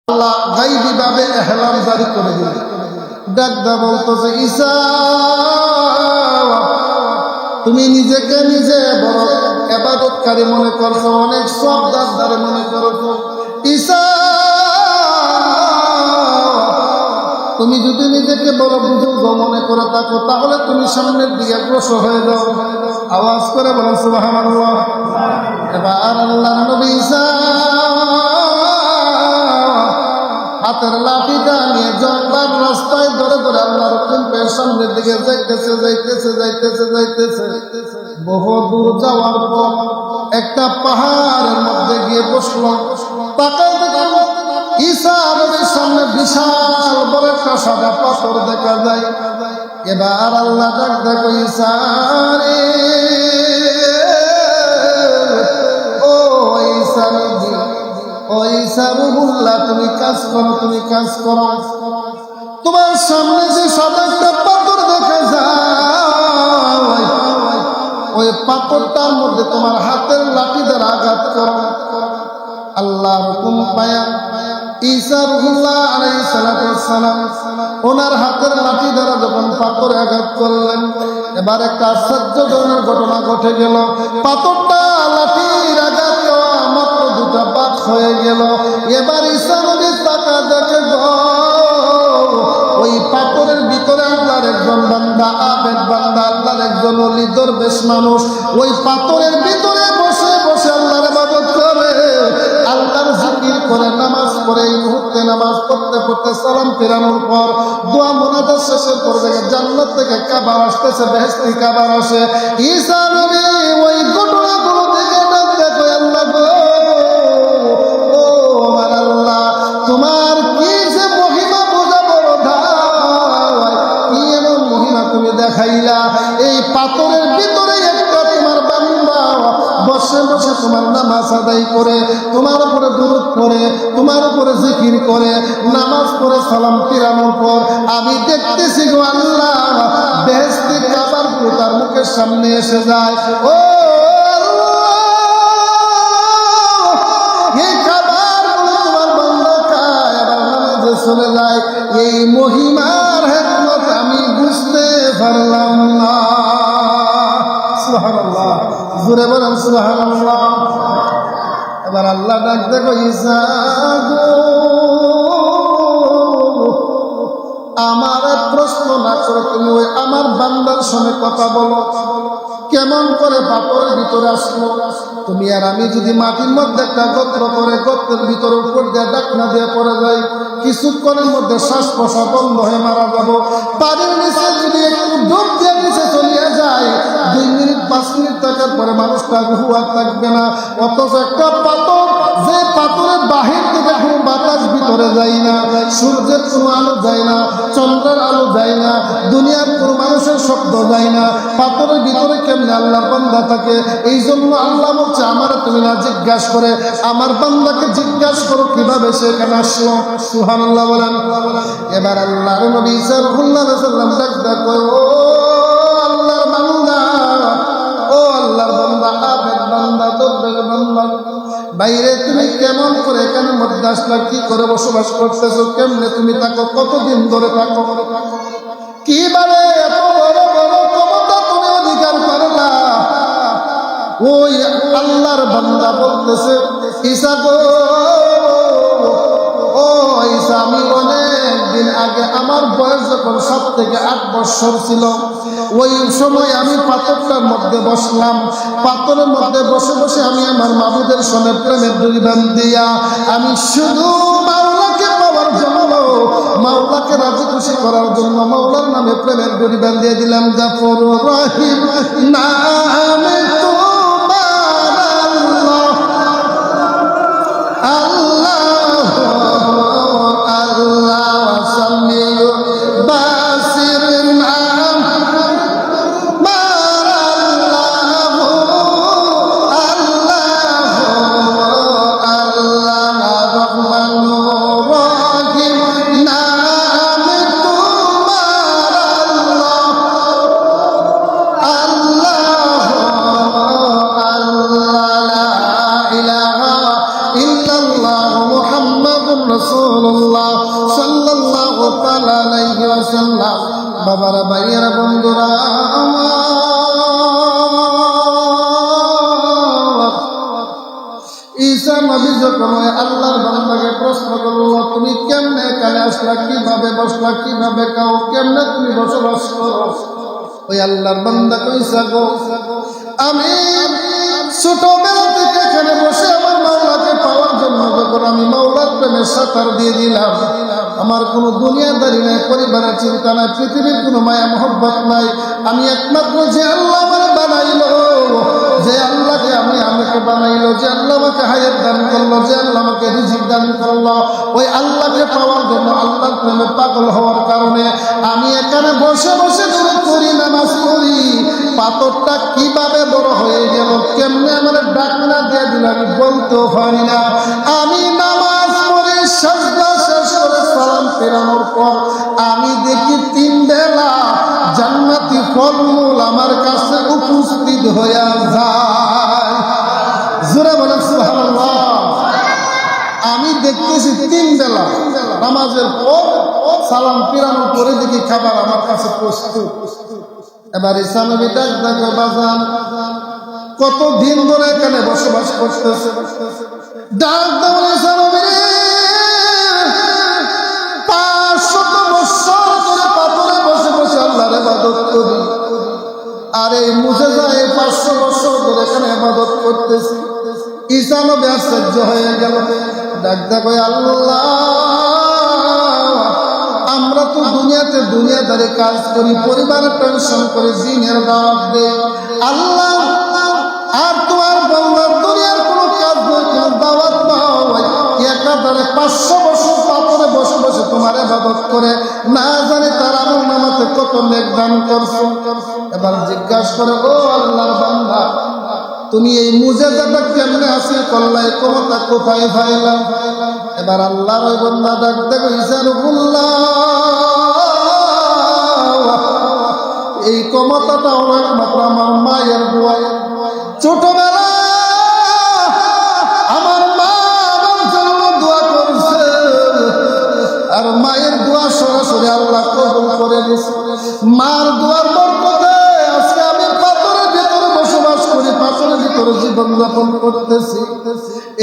আল্লাহ গায়বী ভাবে ইহলাম জারি করে দিলেন। ডাকদা বলতেছে, ঈসা তুমি নিজেকে নিজে বড় ইবাদতকারী মনে করছো, অনেক সওয়াবদার মনে করছো। ঈসা তুমি যদি নিজেকে বড় বুজুর্গ মনে করে থাকো তাহলে তুমি সামনের দিকে অগ্রসর হয়ে যাও। আওয়াজ করে বলো সুবহানাল্লাহ। এবার আল্লাহর নবী ঈসা হাতের লাঠিটা নিয়ে জঙ্গলার রাস্তায় ধরে ধরে আল্লাহর কুম্পের সামনের দিকে যাইতেছে। বহু দূর যাওয়ার পর একটা পাহাড়ের মধ্যে গিয়ে বসলো। তাকায় দেখো ঈসা নবীর সামনে বিশাল বড় একটা সাদা পাথর দেখা যায়। এবার আল্লাহ ডাক দেখো, ঈসা রে, ও ঈসা নবী, ও ঈসা রুহুল্লাহ, তুমি কাজ করো। তোমার সামনে যে সাদা একটা পাথর দেখা যায়, ওই পাথরটার মধ্যে তোমার হাতের লাঠি দ্বারা আঘাত করো। আল্লাহর হুকুম পায়া ঈসা রুহুল্লাহ আলাইহিস সালাম ওনার হাতের লাঠি দ্বারা যখন পাথরে আঘাত করলেন, এবার একটা আশ্চর্যজনক ঘটনা ঘটে গেল। পাথরটা লাঠির আঘাত দেওয়া মাত্র দুটা বাদ হয়ে গেল। এবার ঈসা নবী তাকা দেখে ওই পাথরের ভিতরে আল্লাহর একজন বান্দা, আবেদ বান্দা, আল্লাহর একজন ওলি দরবেশ মানুষ ওই পাথরের ভিতরে বসে বসে আল্লাহর ইবাদত করে, আল্লাহর জিকির করে, নামাজ পড়ে। এই মুহূর্তে নামাজ পড়তে পড়তে সালাম ফেরানোর পর দোয়া মুনাজাত শেষের পর দেখে জান্নাত থেকে খাবার আসতেছে, বেহেশতি খাবার আসে। ঈসা নবী ওই ঘটনাগুলো দেখে ডাক দেখো, আল্লাহ গো, ও আমার আল্লাহ, তোমার কি যে মহিমা বোঝা বড় ধায়, কি এমন মহিমা তুমি দেখাইলা। এই পাথরের ভিতরে একটা তোমার বান্দা বসে বসে তোমার নামাজ আদায় করে, তোমার উপরে দুরূদ পড়ে, তোমার উপরে জিকির করে, নামাজ পড়ে সালাম ফিরানোর পর আমি দেখতেছি গো আল্লাহ, বেহেশতি খাবারগুলো তার মুখের সামনে এসে যায়। ও এই খাবারগুলো তোমার বান্দা খায়, আবার নামাজে চলে যায়। এই মহিমার হিকমত আমি বুঝতে পারলাম না। সুবহানাল্লাহ, জোরে বলেন সুবহানাল্লাহ। এবার আল্লাহ ডাক দেখো, ঈসা গো, আমার প্রশ্ন না করে তুমি ওই আমার বান্দার সঙ্গে কথা বলো, কেমন করে পাথরের ভিতরে আসলো। তুমি আর আমি যদি মাটির মধ্যে একটা গর্ত করে গর্তের ভিতরে উপর দিয়ে ডাকনা দিয়ে পড়ে যাই, কিছুক্ষণের মধ্যে শ্বাস প্রশ্বাস বন্ধ হয়ে মারা যাবো। পানির নিচে যদি একটু ডুব দিয়ে নিচে চলিয়ে যায়, 2 মিনিট 5 মিনিট থাকার পরে মানুষটা হুয়া থাকবে না। অথচ একটা পাথর, যে পাথরের বাহির থেকে কোনো বাতাস ভিতরে যায় না, সূর্যের কোনো আলো যায় না, চন্দ্রের আলো যায় না, দুনিয়ার কোনো মানুষের শব্দ যায় না, পাথরের ভিতরে কেমনে আল্লাহর বান্দা থাকে। এই জন্য আল্লাহ বলছে, আমার তুমি না জিজ্ঞাসা করে আমার বান্দাকে জিজ্ঞাসা করো কিভাবে সে এখানে আসলো। সুবহানাল্লাহ বলেন। এবার আল্লাহর নবী ঈসা রাসূলুল্লাহ সাল্লাল্লাহু আলাইহি ওয়াসাল্লাম ডাক দেখো, ও আল্লাহর বান্দা, ও আল্লাহর বান্দা, আবেদ বান্দা, দরবেশ বান্দা, বাইরে তুমি কেমন করে এখানে মধ্যে আসলা, কি করে বসবাস করতেছো, কেমনে তুমি থাকো, কতদিন ধরে থাকো, কিভাবে এত বড় বড় ক্ষমতা তুমি অধিকার করলা। ওই আল্লাহর বান্দা বলতেছে, ঈসা গো, ও ঈসা, আমি অনেক দিন আগে, আমার বয়স যখন 7 থেকে 8 বছর ছিল, ওই সময় আমি পাথরটার মধ্যে বসলাম। পাথরের মধ্যে বসে বসে আমি আমার মাবুদের সঙ্গে প্রেমের ডুরি বান্ধিয়া আমি শুধু মাওলাকে পাওয়ার জন্য, মাওলাকে রাজি খুশি করার জন্য মাওলার নামে প্রেমের ডুরি বান্ধিয়ে দিলাম। জাফর রহিম নামে রাসূলুল্লাহ সাল্লাল্লাহু তাআলা আলাইহি ওয়াসাল্লাম। বাবারা, ভাইয়েরা, বন্ধুরা আমার, ঈসা নবী যখন আল্লাহর বান্দাকে প্রশ্ন করল, তুমি কেমনে এখানে আসলা, কিভাবে বসলা, কিভাবে খাও, কেমনে তুমি বসবাস করো? ওই আল্লাহর বান্দা কইসা, গো আমি ছোটবেলা থেকে এখানে বসে আমার মাওলাকে পাওয়ার জন্য যখন আমি মাওলার প্রেমে সাঁতার দিয়ে দিলাম, আমার কোনো দুনিয়াদারি নাই, পরিবারের চিন্তা নাই, পৃথিবীর কোনো মায়া মহব্বত নাই। আমি একমাত্র যে আল্লাহ আমার বানাইলো, যে আল্লাহকে আমাকে বানাইলো, যে আল্লাহ আমাকে হায়াত দান করলো, যে আল্লাহ আমাকে রিজিক দান করলো, ওই আল্লাহকে পাওয়ার জন্য, আল্লাহর প্রেমে পাগল হওয়ার কারণে আমি এখানে বসে বসে দরুদ করি, নামাজ পড়ি। পাথরটা কিভাবে বড় হয়ে গেল, কেমনে আমার ডাকনা দিয়ে দিল আমি বলতেও পারি না। আমি নামাজ পড়ে সাজদা শেষ করে সালাম ফেরানোর পর আমি দেখি 3 বেলা জান্নাতি ফলমূল আমার কাছে উপস্থিত হয়ে যায়। জোরে বলেন সুবহানাল্লাহ। আমি দেখতেছি 3 বেলা নামাজের পর সালাম ফেরানোর পরে দেখি খাবার আমার কাছে প্রস্তুত। এবার ঈসা নবী ডাক দেখো, বাজান কতদিন ধরে এখানে বসবাস করতেছে? ডাক দাও ঈসা নবী, 500 বছর ধরে পাথরে বসে বসে আল্লাহর ইবাদত করি। আর এই মুজিজা 500 বছর ধরে এখানে ইবাদত করতেছি। ঈসা নবী আশ্চর্য হয়ে গেল। ডাক দেখো, আল্লাহ আমরা তো দুনিয়াদারি কাজ করি, পরিবারের টেনশন করে, জিনের দাওয়াত দেই। আল্লাহ আর তোমার বান্দার দুনিয়ার কোনো কাজ নয়, কোনো দাওয়াত নয়, একাধারে 500 বছর পাথরে বসে বসে তোমার ইবাদত করে, না জানি তার আমল নামাতে কত নেক দান করছো। এবার জিজ্ঞাসা করে, ও আল্লাহর বান্দা, তুমি এই মুজিজাটা কেমনে হাসিল করলা, এই ক্ষমতা কোথায় পাইলা? এবার আল্লাহর ওই বান্দা ডাক দেখো, ঈসা রূহুল্লাহ, এই ক্ষমতাটা একমাত্র আমার মায়ের দোয়া। ছোটবেলা আমার মা আমার জন্য দোয়া করছে, আর মায়ের দোয়া সরাসরি আল্লাহ কবুল করে দিয়েছে। মার দোয়ার বরকতে আজকে আমি পাথরের ভিতরে বসবাস করি, পাথরের ভিতরে জীবন যাপন করতেছি।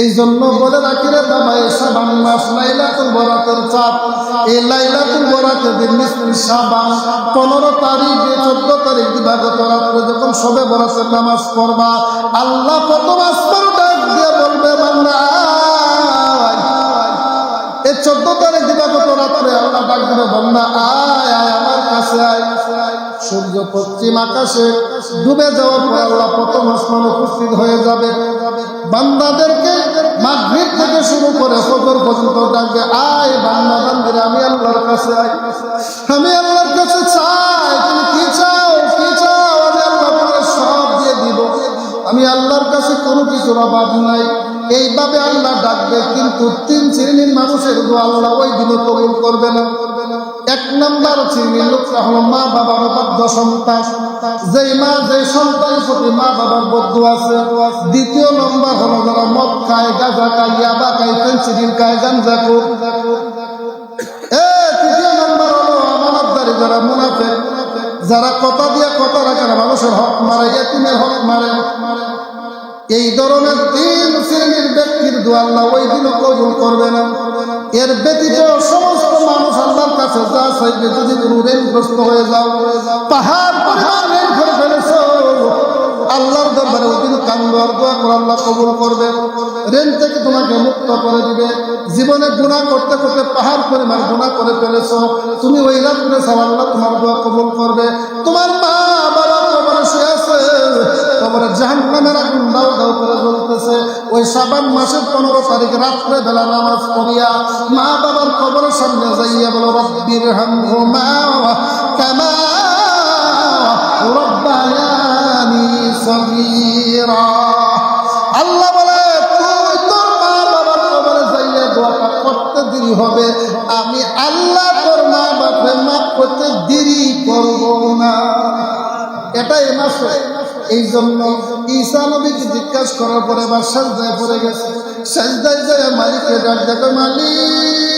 এই জন্য বলে রাখি রে বাবা, এই শাবান মাস লাইলাতুল বরাতের চাঁদ, এই লাইলাতুল বরাতের দিন নিসফে শাবান 15 তারিখ 14 তারিখ দিবাগত রাত্রে যখন শবে বরাতের নামাজ পড়বা, আল্লাহ প্রথম আসমান ডাক দিয়ে বলবে, বান্দা এই 14 তারিখ দিবাগত রাত্রে আল্লাহ ডাক দিবে, বান্দা আয় আয় আমার কাছে আয়। সূর্য পশ্চিম আকাশে ডুবে যাওয়ার পর আল্লাহ প্রথম আসমানে উপস্থিত হয়ে যাবে। বান্দাদেরকে মাগরিব থেকে শুরু করে ফজর পর্যন্ত ডাকবে, আয় বান্দা বান্দিরা, আমি আল্লাহর কাছে আয়, আমি আল্লাহর কাছে চাই, তুমি কি চাও, কি চাও, আমি আল্লাহ তোমাকে সব দিয়ে দিব, আমি আল্লাহর কাছে কোনো কিছুর অভাব নাই। এইভাবে আল্লাহ ডাকবে। কিন্তু 3 শ্রেণীর মানুষের দোয়া আল্লাহ ওই দিনও কবুল করবে না। 1 নম্বর শ্রেণীর লোকটা হলো মা বাবার অবাধ্য সন্তান, যেই মা যে সন্তানের প্রতি মা বাবার বদ্দুয়া আছে। 2 নম্বর হলো যারা মদ খায়, গাঁজা খায়, ইয়াবা খায়, ফেন্সিডিল খায়, গাঞ্জা খোর। 3 নম্বর হলো আমানতদারি যারা মুনাফিক, যারা কথা দিয়ে কথা রাখে না, মানুষের হক মারে, ইতিমের হক মারে। এই ধরনের 3 শ্রেণীর ব্যক্তির দোয়া আল্লাহ ওই দিনও কবুল করবে না। এর ব্যতীত সমস্ত মানুষ আল্লাহর কাছে যা চাইবে, যদি কোনো ঋণগ্রস্ত হয়ে যাও, পাহাড় পাহাড় ঋণ করে ফেলেছো, আল্লাহর দরবারে ওই দিন কান্দো আর দোয়া করে আল্লাহ কবুল করবে। ঋণ থেকে তোমাকে মুক্ত করে দিবে। জীবনে গুনাহ করতে করতে পাহাড় পরিমাণ গুনাহ করে ফেলেছো, তুমি ওই রাত্রে চাও আল্লাহ তোমার দোয়া কবুল করবে। তোমার মা বাবা কবরে শুয়ে আছে, কবরে জাহান্নামের আগুন দাও দাও করে জ্বলতেছে, ওই শাবান মাসের 15 তারিখ রাত্রে বেলা নামাজ পড়িয়া মা বাবার কবরের সামনে যাইয়া বলো, রব্বির হামহুমা কামা রাব্বায়ানি সগীরা। আল্লাহ বলে, তুই তোর মা বাবার কবরে যাইয়া দোয়াটা করতে দেরি হবে, আমি আল্লাহ তোর মা বাবাকে মাফ করতে দেরি করব না। এটাই মাসে। এই জন্য ঈসা নবীকে জিজ্ঞাসা করার পরে বা সাজদায় পড়ে গেছে। সাজদায় যায় মালিককে ডাক দেখো, মালিক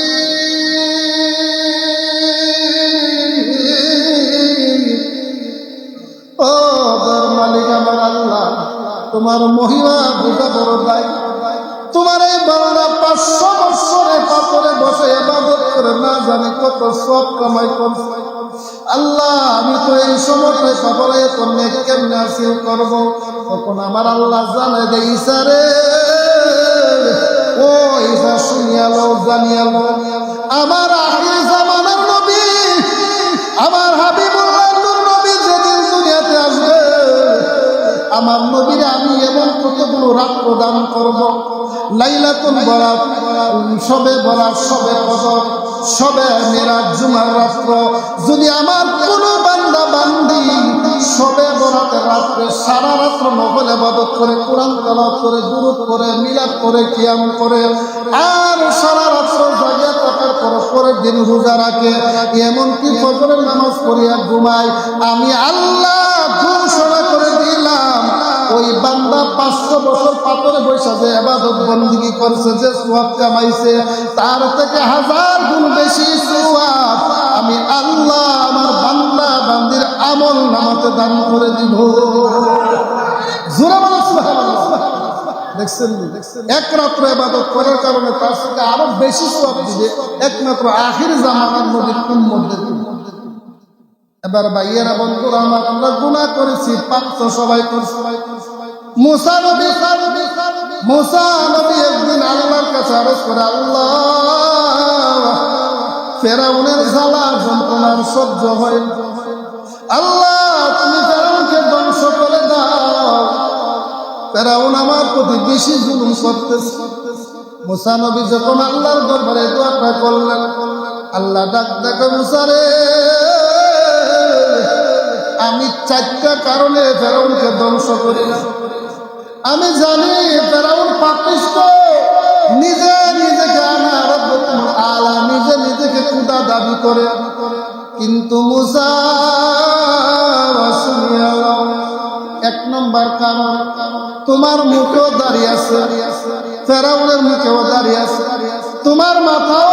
তোমার মহিমা বুঝা বড় দায়। তোমার এই বান্দা 500 বছরে পাথরে বসে ইবাদত করে না জানি কত সওয়াব কামাই করছে। আল্লাহ আমি তো এই সময়টাই কপালে তো নেক কেমনে হাসিল করব। তখন আমার আল্লাহ জানে যে ঈসা রে, ও ঈসা শুনিয়ালো জানিয়ালো, আমার আখির জামানার নবী, আমার হাবিবুল্লাহ নূর নবী যেদিন দুনিয়াতে আসবে, আমার নবীরে আমি এমন কতগুলো রাত প্রদান করব, লাইলাতুল বরাত, শবে বরাত, শবে কদর, শবে মেরাজ, জুমার রাত্র, যদি আমার কোনো বান্দা বান্দি শবে বরাতের রাত্রে সারা রাত্র নফল ইবাদত করে, কোরআন তেলাওয়াত করে, দুরূদ করে, মিলাদ করে, কিয়াম করে, আর সারা রাত্র জাগিয়া থাকার পর পরের দিন রোজা রাখে, এমনকি ফজরের নামাজ পড়িয়া ঘুমায়, আমি আল্লাহ ঘোষণা করে দিলাম ওই বান্দা 500 বছর পাথরে বৈশা যে ইবাদত বন্দেগী করছে, যে সওয়াব কামাইছে, তার থেকে 1000 গুণ বেশি সওয়াব আমি আল্লাহ আমার বান্দা বান্দির আমল নামাতে দান করে দিব। জোরে বলো সুবহানাল্লাহ। দেখছেন এক রাত্র ইবাদত করার কারণে তার থেকে আরো বেশি সওয়াব দিবে একমাত্র আখির জামানার নবীর উম্মতদের। এবার ভাইয়েরা বন্ধুরা আমার, আমরা গুনাহ করেছি, পাপ তো সবাই করছে। মুসা নবী একদিন আল্লাহর কাছে আরজ করে, আল্লাহ ফেরাউনের জ্বালা যন্ত্রণার সহ্য হয়, আল্লাহ তুমি ফেরাউনকে ধ্বংস করে দাও, ফেরাউন আমার প্রতি বেশি জুলুম করতেছে। মুসা নবী যখন আল্লাহর দরবারে দোয়াটা করলেন, আল্লাহ ডাক দেখো, মুসা রে, আমি 4টা কারণে ফেরাউনকে ধ্বংস করি না। আমি জানি ফেরাউন পাপিষ্ঠ, নিজে নিজেকে আনা রব্বুল আলা, নিজে নিজেকে খোদা দাবি করে, কিন্তু মুসা শুনিয়া 1 নম্বর কারণ, তোমার মুখেও দাঁড়িয়ে আছে, ফেরাউনের মুখেও দাঁড়িয়ে আছে, তোমার মাথাও